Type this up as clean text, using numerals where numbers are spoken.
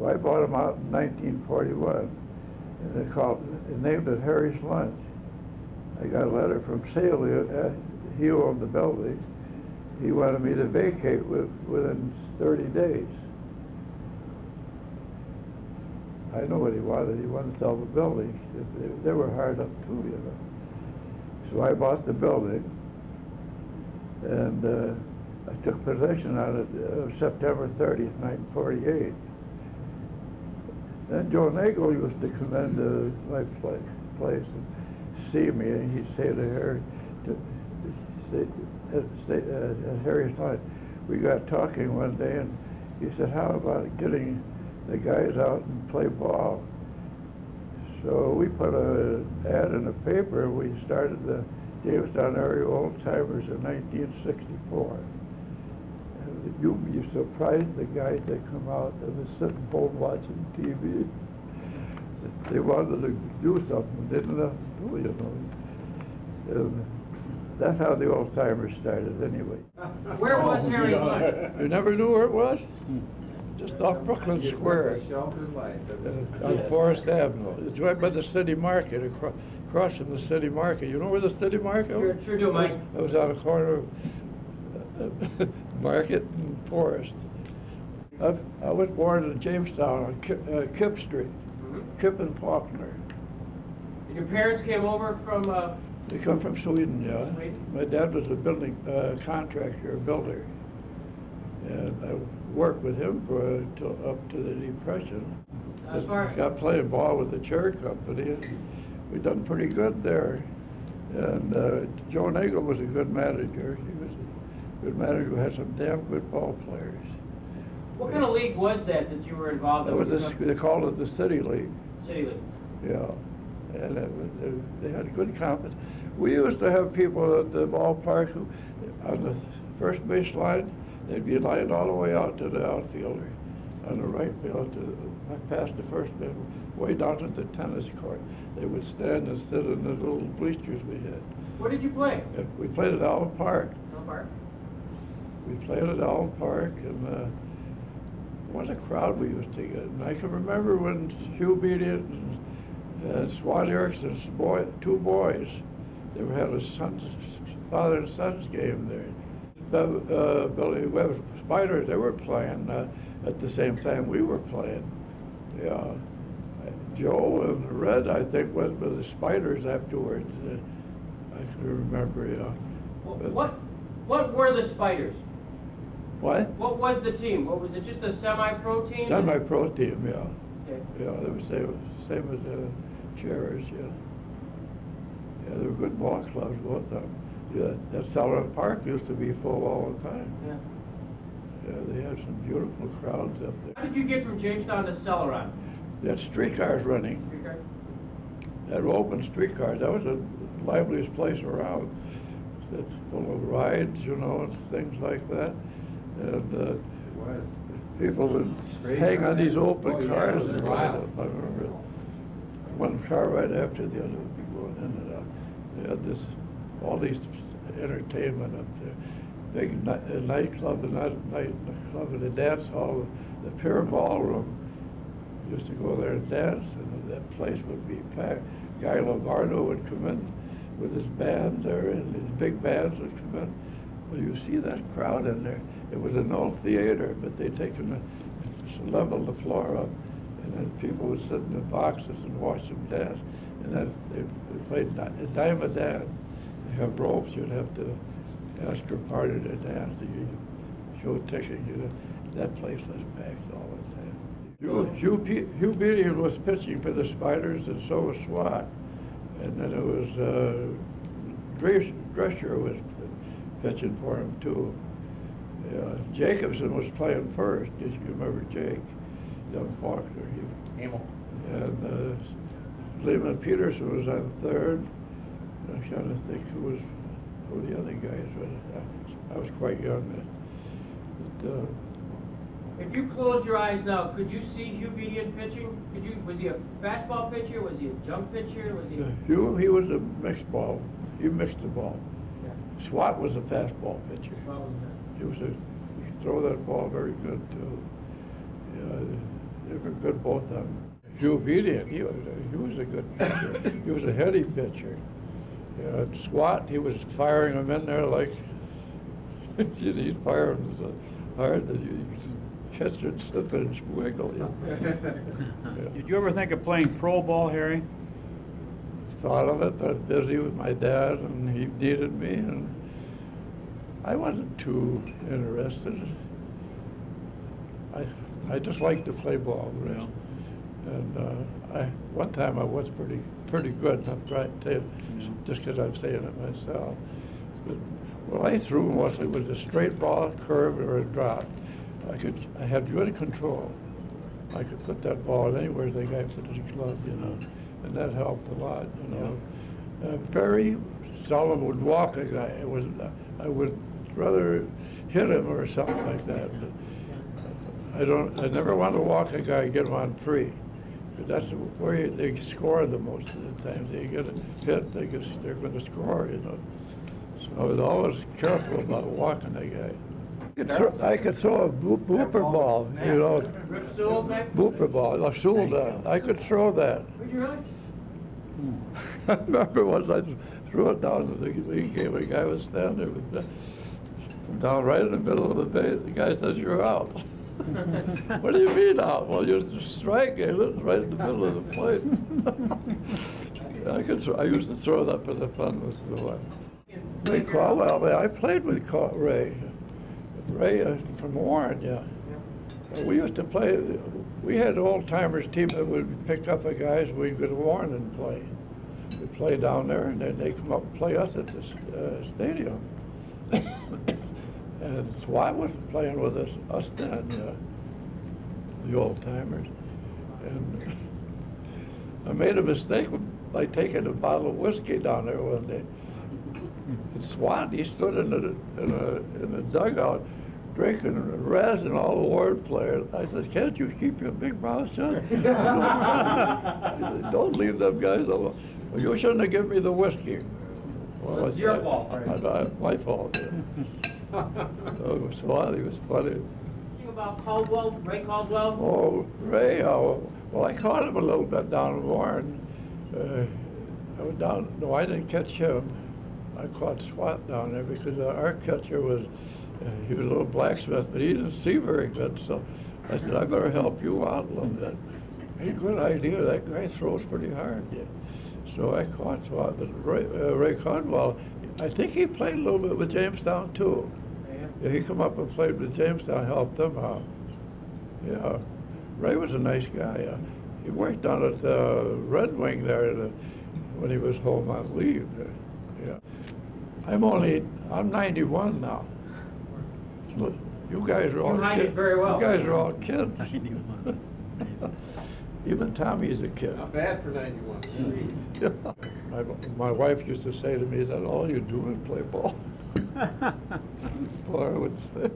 So I bought them out in 1941, and they named it Harry's Lunch. I got a letter from Saley, he owned the building. He wanted me to vacate within 30 days. I know what he wanted. He wanted to sell the building. They were hard up too, you know. So I bought the building, and I took possession on it September 30th, 1948. Then Joe Nagel used to come into my place and see me, and he'd say to Harry, at Harry's Lunch, we got talking one day, and he said, how about getting the guys out and play ball? So we put an ad in the paper. We started the Jamestown Old Timers in 1964. And you'd be surprised the guys that come out and they're sitting home watching TV. They wanted to do something, didn't know, you know. And that's how the Old Timers started anyway. Where was Harry's Lunch? You never knew where it was? Just off Brooklyn Square, on Forest Avenue. It's right by the city market, across from the city market. You know where the city market was? Sure do, Mike. I was on the corner of Market and Forest. I was born in Jamestown on Kip Street, Kip and Faulkner. And your parents came over from? They come from Sweden, yeah. Sweden? My dad was a building contractor, a builder. And I worked with him up to the Depression. Got playing ball with the chair company, and we done pretty good there. And Joe Nagel was a good manager. He was a good manager who had some damn good ball players. What kind of league was that you were involved in? They called it the City League. City League. Yeah, and they had good competition. We used to have people at the ballpark who, on the first base line, they'd be lined all the way out to the outfielder, on the right field, past the first base, way down to the tennis court. They would stand and sit in the little bleachers we had. Where did you play? We played at Allen Park. Allen Park? We played at Allen Park, and what a crowd we used to get. And I can remember when Hugh Bedient and Swat Erickson's two boys, they had a father and son's game there. Billy Webb Spiders, they were playing at the same time we were playing. Yeah. Joe and the Red, I think, went with the Spiders afterwards. I can remember, yeah. What were the Spiders? What? What was the team? What was it? Just a semi-pro team? Semi-pro team, yeah. Okay. Yeah, they were same as the Cherries, yeah. Yeah, they were good ball clubs, both of them. Yeah, that Celeron Park used to be full all the time. Yeah. Yeah, they had some beautiful crowds up there. How did you get from Jamestown to Celeron? They had streetcars running. Streetcar? They had open streetcars. That was the liveliest place around. It's full of rides, you know, and things like that. And people would hang on these open cars. And I remember one car right after the other would be going in and out. They had all these entertainment up there. Big nightclub, and a dance hall, the Pier Ballroom. Used to go there and dance, and that place would be packed. Guy Lombardo would come in with his band there, and his big bands would come in. Well, you see that crowd in there. It was an old theater, but they'd taken leveled the floor up, and then people would sit in the boxes and watch them dance. And then they played a dime a dance. They have ropes. You'd have to ask your partner to dance. You show a ticket. That place was packed all the time. Hugh Bedient was pitching for the Spiders, and so was Swat. And then it was Drescher was pitching for him too. Jacobson was playing first. You remember Jake, young Faulkner. And Lehman Peterson was on third. I'm trying to think who the other guys were. I was quite young then. But, if you closed your eyes now, could you see Hugh Bedient pitching? Was he a fastball pitcher? Was he a jump pitcher? Was he? Hugh, he was a mixed ball. He mixed the ball. Yeah. Swat was a fastball pitcher. Swat was that. He could throw that ball very good too. Yeah, They were good, both of them. Hugh Bedient, he was a good pitcher. He was a heady pitcher. You know, at Swat, he was firing them in there like, he'd fire them so hard that you catch it and sit there and wiggle. You know. Yeah. Did you ever think of playing pro ball, Harry? Thought of it, but I was busy with my dad, and he needed me, and I wasn't too interested. I just liked to play ball, really. Yeah. And one time I was pretty good, not right to just because I'm saying it myself. But what I threw mostly was a straight ball, curve, or a drop. I had good control. I could put that ball anywhere the guy put his glove, you know, and that helped a lot, you know. Very seldom would walk a guy. I would rather hit him or something like that. But I never want to walk a guy and get him on free. But that's where they score the most of the time. They get a hit, they're going to score, you know. So I was always careful about walking a guy. I could throw a booper ball, you know. Rip Sewell type? Booper ball, a Sewell down. I could throw that. Would you really? I remember once I threw it down to the league game. A guy was standing there with down right in the middle of the base. The guy says, "You're out." What do you mean out? Well, you're striking it right in the middle of the plate. I used to throw that for the fun was the one. Ray Caldwell, I played with Ray. Ray from Warren, yeah. We used to play, we had old timers team that would pick up the guys, we'd go to Warren and play. We'd play down there, and then they'd come up and play us at the stadium. And Swat was playing with us then, the old timers. And I made a mistake by taking a bottle of whiskey down there one day. And Swat, he stood in the dugout drinking and razzing all the Ward players. I said, "Can't you keep your big mouth shut?" He said, "Don't leave them guys alone." "Well, you shouldn't have given me the whiskey." Well, it's your fault, right? My fault, yeah. So Swat, he was funny. Think about Caldwell, Ray Caldwell? Oh, Ray, well, I caught him a little bit down in Warren. I was down, no, I didn't catch him. I caught Swat down there because our catcher was, he was a little blacksmith, but he didn't see very good, so I said, "I better help you out a little bit." Hey, good idea, that guy throws pretty hard, yeah. So I caught Swat, but Ray Caldwell, I think he played a little bit with Jamestown too. Yeah, he come up and played with Jamestown, helped them out. Yeah, Ray was a nice guy. He worked down at the Red Wing there when he was home on leave. Yeah. I'm 91 now. So you guys are all You hide kids. it very well. You guys are all kids. Even Tommy's a kid. Not bad for 91. Yeah. My wife used to say to me, "Is that all you do is play ball?" Boy, I would say.